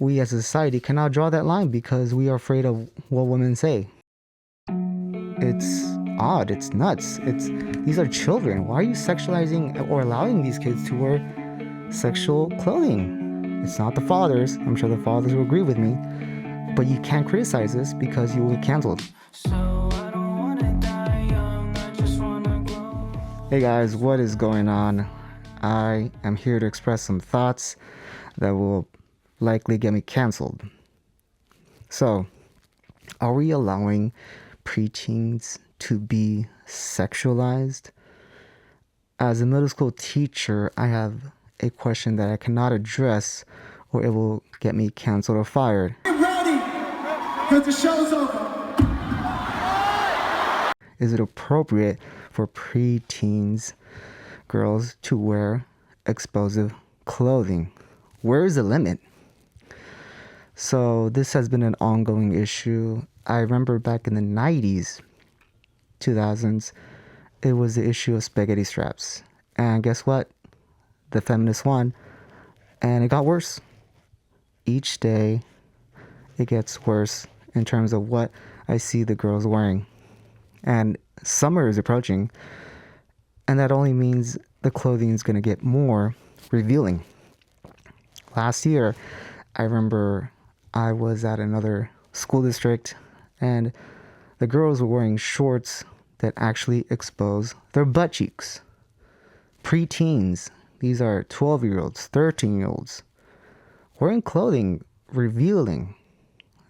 we as a society cannot draw that line because we are afraid of what women say. It's odd. It's nuts. These are children. Why are you sexualizing or allowing these kids to wear sexual clothing? It's not the fathers. I'm sure the fathers will agree with me. But you can't criticize this because you will get canceled. Hey guys, what is going on? I am here to express some thoughts that will likely get me canceled. So, are we allowing preteens to be sexualized? As a middle school teacher, I have a question that I cannot address or it will get me canceled or fired. Get ready, because the show's over. Is it appropriate for preteens, girls, to wear exposed clothing? Where is the limit? So this has been an ongoing issue. I remember back in the 90s, 2000s, it was the issue of spaghetti straps. And guess what? The feminists won. And it got worse. Each day, it gets worse in terms of what I see the girls wearing. And summer is approaching. And that only means the clothing is going to get more revealing. Last year, I remember I was at another school district and the girls were wearing shorts that actually expose their butt cheeks. Preteens, these are 12-year-olds, 13-year-olds, wearing clothing revealing.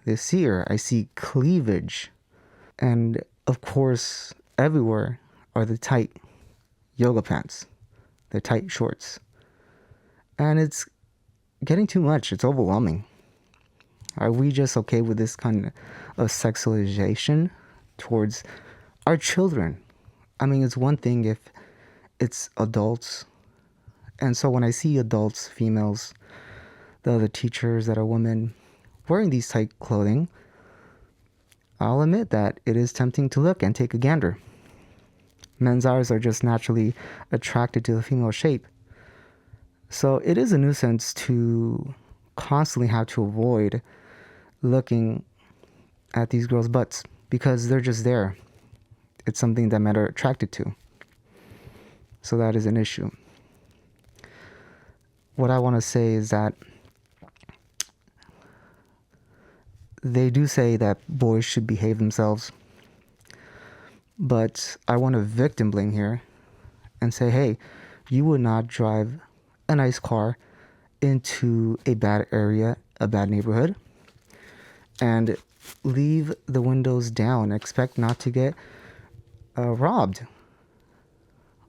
This year, I see cleavage. And of course, everywhere are the tight yoga pants, the tight shorts. And it's getting too much. It's overwhelming. Are we just okay with this kind of sexualization towards our children? I mean, it's one thing if it's adults. And so when I see adults, females, the other teachers that are women wearing these tight clothing, I'll admit that it is tempting to look and take a gander. Men's eyes are just naturally attracted to the female shape. So it is a nuisance to constantly have to avoid looking at these girls' butts because they're just there. It's something that men are attracted to. So that is an issue. What I want to say is that they do say that boys should behave themselves. But I want to victim blame here and say, hey, you would not drive a nice car into a bad area, a bad neighborhood, and leave the windows down, expect not to get robbed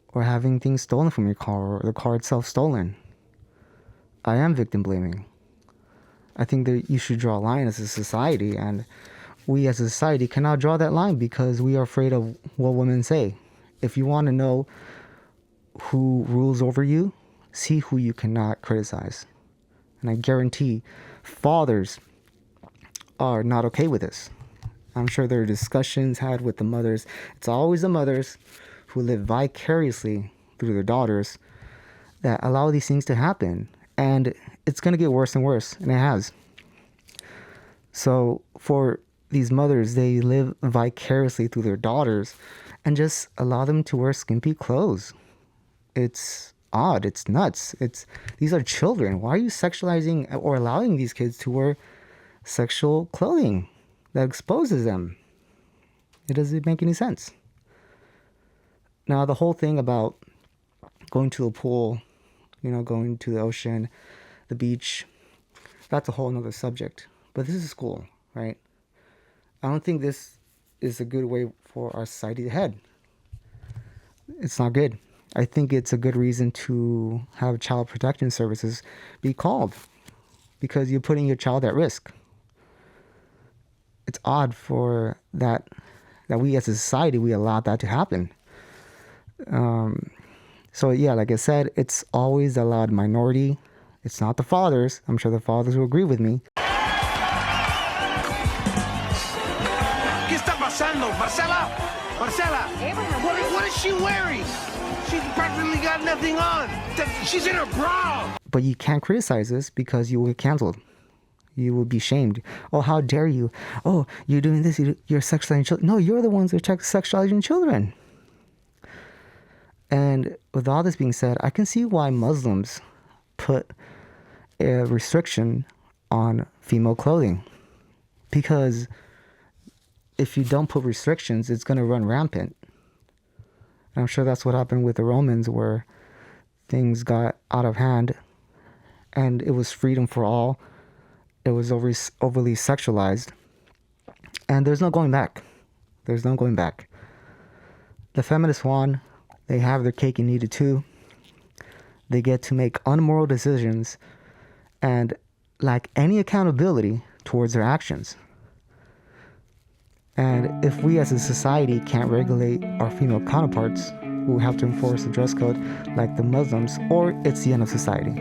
or having things stolen from your car or the car itself stolen. I am victim blaming. I think that you should draw a line as a society, and we as a society cannot draw that line because we are afraid of what women say. If you want to know who rules over you, see who you cannot criticize. And I guarantee fathers are not okay with this. I'm sure there are discussions had with the mothers. It's always the mothers who live vicariously through their daughters that allow these things to happen. And it's going to get worse and worse, and it has. So for these mothers, they live vicariously through their daughters and just allow them to wear skimpy clothes. It's odd. It's nuts. These are children. Why are you sexualizing or allowing these kids to wear sexual clothing that exposes them? It doesn't make any sense. Now, the whole thing about going to the pool, going to the ocean, the beach, that's a whole nother subject. But this is school, right? I don't think this is a good way for our society to head. It's not good. I think it's a good reason to have child protection services be called because you're putting your child at risk. It's odd for that we as a society, we allow that to happen. So yeah, like I said, it's always the loud minority. It's not the fathers. I'm sure the fathers will agree with me. ¿Qué está pasando? Marcela? Marcela? What is she wearing? She's practically got nothing on. She's in her bra. But you can't criticize this because you will get canceled. You will be shamed. Oh, how dare you? Oh, you're doing this. You're sexualizing children. No, you're the ones who are sexualizing children. And with all this being said, I can see why Muslims put a restriction on female clothing. Because if you don't put restrictions, it's going to run rampant. And I'm sure that's what happened with the Romans, where things got out of hand and it was freedom for all. It was overly sexualized. And there's no going back. There's no going back. The feminists won. They have their cake and eat it too. They get to make unmoral decisions and lack any accountability towards their actions. And if we as a society can't regulate our female counterparts, we'll have to enforce a dress code like the Muslims, or it's the end of society.